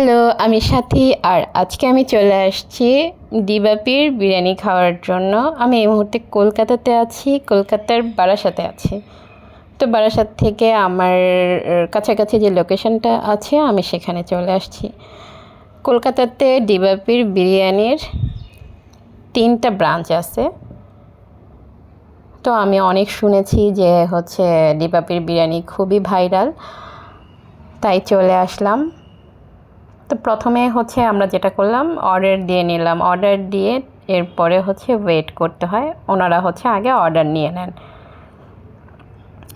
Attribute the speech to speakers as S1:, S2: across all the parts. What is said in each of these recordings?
S1: Hello, আমি সাথী। আর আজকে আমি চলে আসছি ডিবাপির বিরিয়ানি খাওয়ার জন্য। আমি এই মুহূর্তে কলকাতাতে আছি, কলকাতার বারাসাতে আছি। তো বারাসাত থেকে আমার কাছাকাছি যে লোকেশনটা আছে আমি সেখানে চলে আসছি। কলকাতাতে ডিবাপির বিরিয়ানির 3টা ব্রাঞ্চ আছে। তো আমি অনেক শুনেছি যে ডিবাপির বিরিয়ানি খুবই ভাইরাল, তাই চলে আসলাম। তো প্রথমে আমরা যেটা করলাম, অর্ডার দিয়ে নিলাম। অর্ডার দিয়ে এরপরে ওয়েট করতে হয়, ওনারা আগে অর্ডার নিয়ে নেন।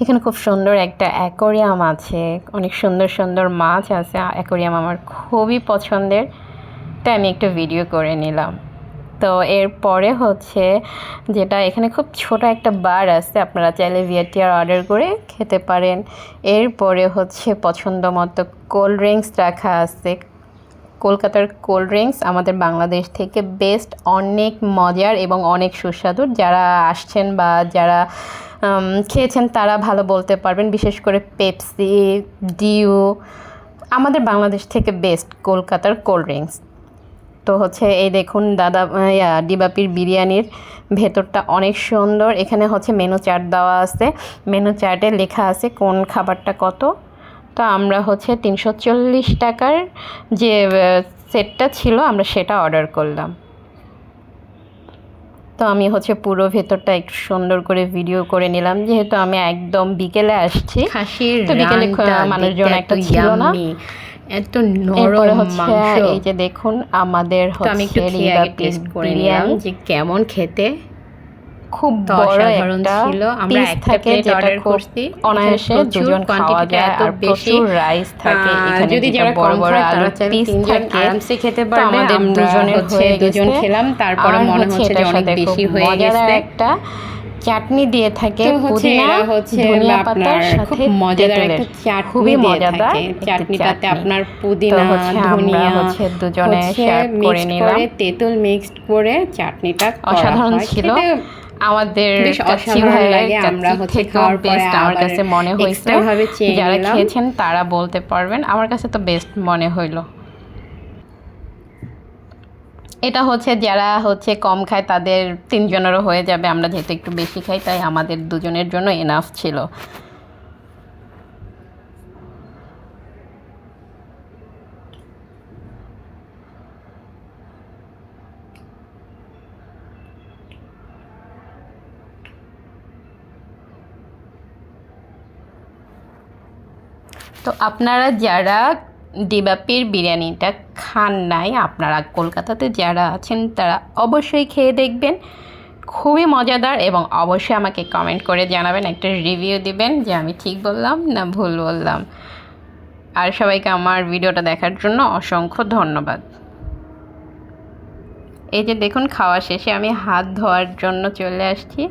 S1: এখানে খুব সুন্দর একটা অ্যাকোরিয়াম আছে, অনেক সুন্দর সুন্দর মাছ আছে। অ্যাকোরিয়াম আমার খুবই পছন্দের, তাই আমি একটা ভিডিও করে নিলাম। তো এরপরে যেটা এখানে খুব ছোট একটা বার আছে, আপনারা চাইলে ভিআরটিআর অর্ডার করে খেতে পারেন। এরপরে পছন্দ মতো কোল্ড ড্রিঙ্কস রাখা আছে। কলকাতার কোল্ড ড্রিঙ্কস আমাদের বাংলাদেশ থেকে বেস্ট, অনেক মজার এবং অনেক সুস্বাদু। যারা আসছেন বা যারা খেয়েছেন তারা ভালো বলতে পারবেন। বিশেষ করে পেপসি, ডিউ আমাদের বাংলাদেশ থেকে বেস্ট কলকাতার কোল্ড ড্রিঙ্কস। তো এই দেখুন ডিবাপির বিরিয়ানির ভেতরটা অনেক সুন্দর। এখানে মেনু চার্ট দেওয়া আছে, মেনু চার্টে লেখা আছে কোন খাবারটা কত। তো আমরা 340 টাকার যে সেটটা ছিল আমরা সেটা অর্ডার করলাম। তো আমি পুরো ভেতরটা একটু সুন্দর করে ভিডিও করে নিলাম, যেহেতু আমি একদম বিকেলে আসছি।
S2: তো বিকেলে
S1: মানুষজন একটা ছিল না,
S2: এত নরম মাংস।
S1: এই যে দেখুন আমাদের
S2: আমি একটু খেয়ে আগে টেস্ট করে নিলাম যে কেমন খেতে।
S1: খুব বড় একটা
S2: ছিল, আমরা একটা প্লেট অর্ডার করছি,
S1: অনায়াসে দুজন খাওয়া যায়। আর প্রচুর রাইস থাকে এখানে,
S2: যদি যারা
S1: বড় বড় আলু পিস
S2: তিনজন
S1: থাকে,
S2: আরামসে খেতে পারবে।
S1: আমাদের
S2: দুজন খেলাম, তারপরে মনে হচ্ছে যে অনেক বেশি হয়ে গেছে।
S1: একটা চাটনি দিয়ে থাকে, পুদিনা
S2: ধনিয়া পাতার খুব মজাদার একটা চাটনি দিয়ে থাকে। চাটনিটাতে আপনার পুদিনা ধনিয়া
S1: দুজনে শেয়ার করে নিলাম।
S2: তেঁতুল মিক্সড করে চাটনিটা
S1: অসাধারণ ছিল। আমাদের
S2: বেশ অসাধারণ লাগে। আমরা খাওয়ার পরে
S1: আমার কাছে মনে হয়েছে, যারা খেয়েছেন তারা বলতে পারবেন। আমার কাছে তো বেস্ট মনে হইল। এটা যারা কম খায় তাদের 3 জনেরও হয়ে যাবে। আমরা যেহেতু একটু বেশি খাই তাই আমাদের দুজনের জন্য এনাফ ছিল। তো আপনারা যারা ডিবাপির বিরিয়ানিটা খান নাই, আপনারা কলকাতাতে যারা আছেন তারা অবশ্যই খেয়ে দেখবেন, খুবই মজাদার। এবং অবশ্যই আমাকে কমেন্ট করে জানাবেন, একটা রিভিউ দিবেন যে আমি ঠিক বললাম না ভুল বললাম। আর সবাইকে আমার ভিডিওটা দেখার জন্য অসংখ্য ধন্যবাদ। এই যে দেখুন, খাওয়া শেষে আমি হাত ধোয়ার জন্য চলে আসছি।